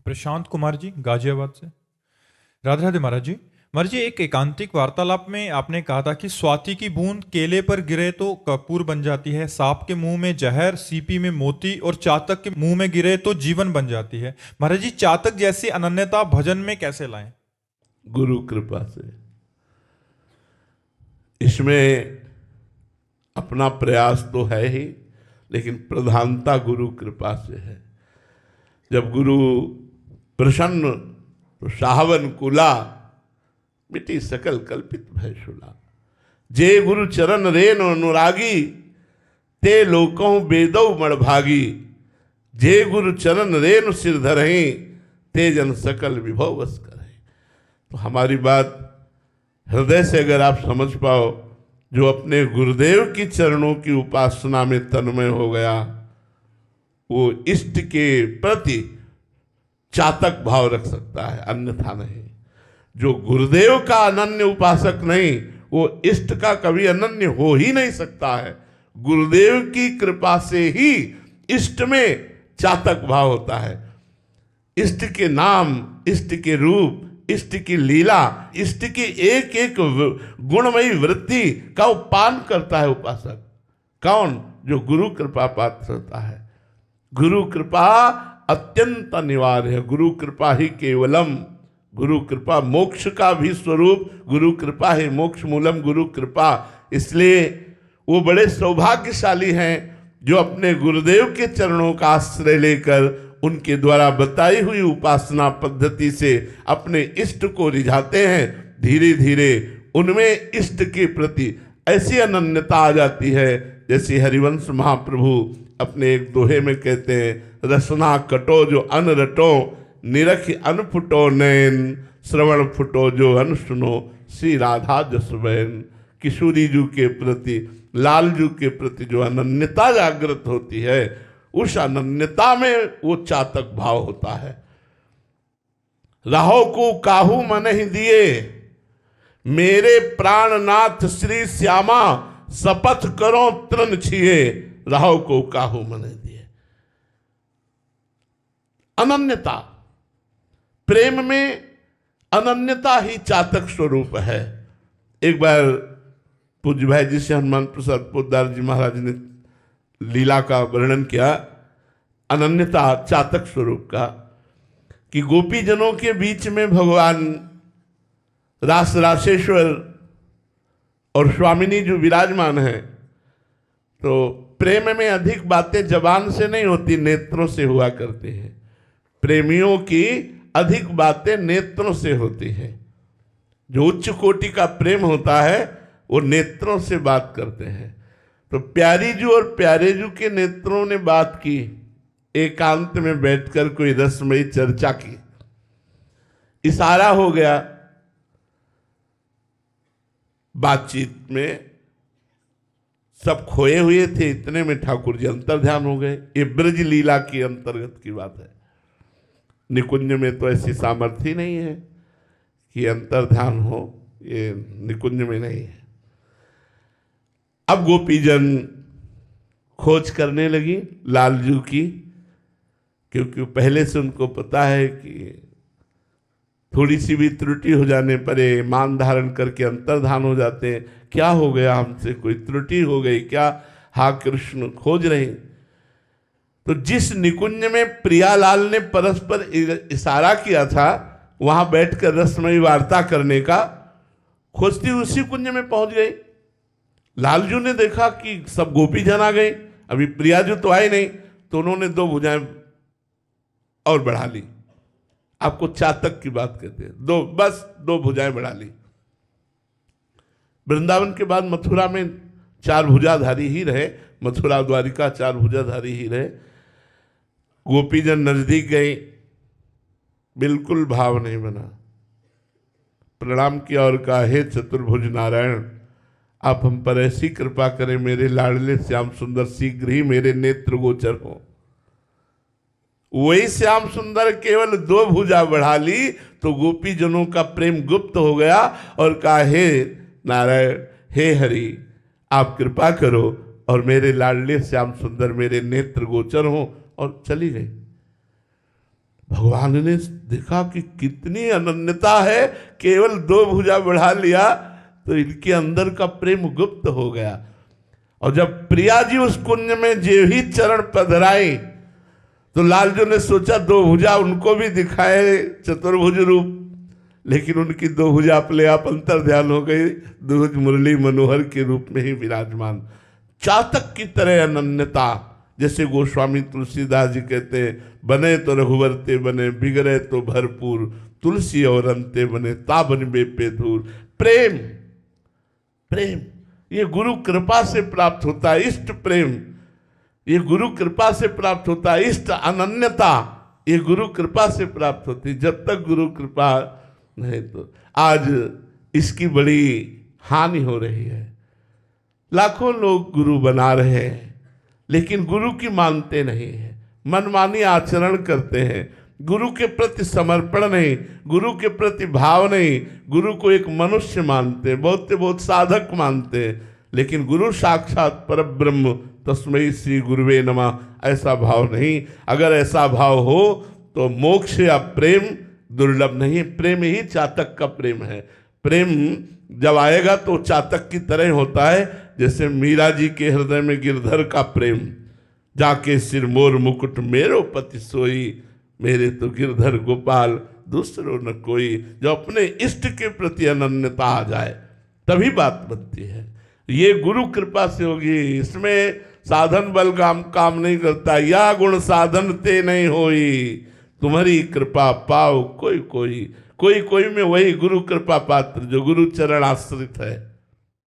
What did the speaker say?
प्रशांत कुमार जी, गाजियाबाद से। राधे राधे महाराज जी। महाराज जी, एक एकांतिक वार्तालाप में आपने कहा था कि स्वाति की बूंद केले पर गिरे तो कपूर बन जाती है, सांप के मुंह में जहर, सीपी में मोती और चातक के मुंह में गिरे तो जीवन बन जाती है। महाराज जी, चातक जैसी अनन्यता भजन में कैसे लाएं? गुरु कृपा से। इसमें अपना प्रयास तो है ही, लेकिन प्रधानता गुरु कृपा से है। जब गुरु प्रसन्न तो साहवन कुला, मिटी सकल कल्पित भय शुला। जे गुरु चरण रेन अनुरागी, ते लोकों बेदौ मणभागी। जे गुरु चरण रेन सिर धरहि, ते जन सकल विभव वश करहि। तो हमारी बात हृदय से अगर आप समझ पाओ, जो अपने गुरुदेव की चरणों की उपासना में तन्मय हो गया, वो इष्ट के प्रति चातक भाव रख सकता है, अन्यथा नहीं। जो गुरुदेव का अनन्य उपासक नहीं, वो इष्ट का कभी अनन्य हो ही नहीं सकता है। गुरुदेव की कृपा से ही इष्ट में चातक भाव होता है। इष्ट के नाम, इष्ट के रूप, इष्ट की लीला, इष्ट की एक एक गुणमयी वृत्ति का उपान करता है उपासक। कौन? जो गुरु कृपा पात्र होता है। गुरु कृपा अत्यंत अनिवार्य है। गुरु कृपा ही केवलम। गुरु कृपा मोक्ष का भी स्वरूप, गुरु कृपा ही मोक्ष मूलम गुरु कृपा। इसलिए वो बड़े सौभाग्यशाली हैं जो अपने गुरुदेव के चरणों का आश्रय लेकर उनके द्वारा बताई हुई उपासना पद्धति से अपने इष्ट को रिझाते हैं। धीरे धीरे उनमें इष्ट के प्रति ऐसी अनन्यता आ जाती है, जैसे हरिवंश महाप्रभु अपने एक दोहे में कहते हैं, रसना कटो जो अन रटो, निरख अन फुटो नैन, श्रवण फुटो जो अन सुनो, श्री राधा जसवैन। किशोरी जू के प्रति, लाल जू के प्रति जो अनन्यता जागृत होती है, उस अनन्यता में वो चातक भाव होता है। राहो को काहू मन ही दिए, मेरे प्राणनाथ श्री श्यामा, शपथ करो तृण छिए, राहो को काहू मन ही दिए। अनन्यता, प्रेम में अनन्यता ही चातक स्वरूप है। एक बार पूज्य भाई जी से हनुमान प्रसाद पोद्दार जी महाराज ने लीला का वर्णन किया, अनन्यता चातक स्वरूप का, कि गोपी जनों के बीच में भगवान रास रासेश्वर और स्वामिनी जो विराजमान है, तो प्रेम में अधिक बातें जबान से नहीं होती, नेत्रों से हुआ करते हैं। प्रेमियों की अधिक बातें नेत्रों से होती हैं। जो उच्च कोटि का प्रेम होता है वो नेत्रों से बात करते हैं। तो प्यारी जू और प्यारे जू के नेत्रों ने बात की, एकांत में बैठकर कोई रसमयी चर्चा की, इशारा हो गया बातचीत में। सब खोए हुए थे, इतने में ठाकुर जी अंतर्ध्यान हो गए। ये ब्रज लीला की अंतर्गत की बात है। निकुंज में तो ऐसी सामर्थ्य नहीं है कि अंतर्ध्यान हो, ये निकुंज में नहीं है। अब गोपीजन खोज करने लगी लालजू की, क्योंकि पहले से उनको पता है कि थोड़ी सी भी त्रुटि हो जाने पर ये मान धारण करके अंतर्धान हो जाते हैं। क्या हो गया हमसे, कोई त्रुटि हो गई क्या? हा कृष्ण खोज रहे। तो जिस निकुंज में प्रियालाल ने परस्पर इशारा किया था, वहां बैठकर रसमयी वार्ता करने का, खोजती उसी कुंज में पहुंच गई। लालजू ने देखा कि सब गोपी जन आ गए, अभी प्रियाजू तो आए नहीं, तो उन्होंने दो भुजाएं और बढ़ा ली। आपको चातक की बात कहते हैं, दो भुजाएं बढ़ा ली। वृंदावन के बाद मथुरा में चार भुजाधारी ही रहे, मथुरा द्वारिका चार भुजाधारी ही रहे। गोपीजन नजदीक गए, बिल्कुल भाव नहीं बना। प्रणाम किया और कहा, हे चतुर्भुज नारायण, आप हम पर ऐसी कृपा करें, मेरे लाडले श्याम सुंदर शीघ्र ही मेरे नेत्र गोचर हो। वही श्याम सुंदर केवल दो भुजा बढ़ा ली तो गोपी जनों का प्रेम गुप्त हो गया और कहा, हे नारायण, हे हरि, आप कृपा करो और मेरे लाडले श्याम सुंदर मेरे नेत्र गोचर हो, और चली गई। भगवान ने देखा कि कितनी अनन्यता है, केवल 2 भुजा बढ़ा लिया तो इनके अंदर का प्रेम गुप्त हो गया। और जब प्रिया जी उस कुंज में जे ही चरण पधराए तो लालजू ने सोचा 2 भुजा उनको भी दिखाए चतुर्भुज रूप, लेकिन उनकी 2 भुजा अपने आप अंतर ध्यान हो गई, दुर्ज मुरली मनोहर के रूप में ही विराजमान। चातक की तरह अनन्यता, जैसे गोस्वामी तुलसीदास जी कहते हैं, बने तो रघुवर ते बने, बिगड़े तो भरपूर, तुलसी और अंते बने, ताबन बेपे दूर। प्रेम, प्रेम ये गुरु कृपा से प्राप्त होता है। इष्ट प्रेम ये गुरु कृपा से प्राप्त होता है। इष्ट अनन्यता ये गुरु कृपा से प्राप्त होती। जब तक गुरु कृपा नहीं, तो आज इसकी बड़ी हानि हो रही है। लाखों लोग गुरु बना रहे हैं लेकिन गुरु की मानते नहीं है, मनमानी आचरण करते हैं, गुरु के प्रति समर्पण नहीं, गुरु के प्रति भाव नहीं, गुरु को एक मनुष्य मानते, बहुत साधक मानते, लेकिन गुरु साक्षात परब्रह्म तस्मै श्री गुरुवे नमः, ऐसा भाव नहीं। अगर ऐसा भाव हो तो मोक्ष या प्रेम दुर्लभ नहीं। प्रेम ही चातक का प्रेम है। प्रेम जब आएगा तो चातक की तरह होता है, जैसे मीरा जी के हृदय में गिरधर का प्रेम, जाके सिर मोर मुकुट मेरो पति सोई, मेरे तो गिरधर गोपाल दूसरो न कोई। जो अपने इष्ट के प्रति अनन्यता आ जाए तभी बात बनती है। ये गुरु कृपा से होगी। इसमें साधन बल काम नहीं करता। या गुण साधन ते नहीं होई, तुम्हारी कृपा पाओ कोई कोई में वही गुरु कृपा पात्र जो गुरु चरण आश्रित है।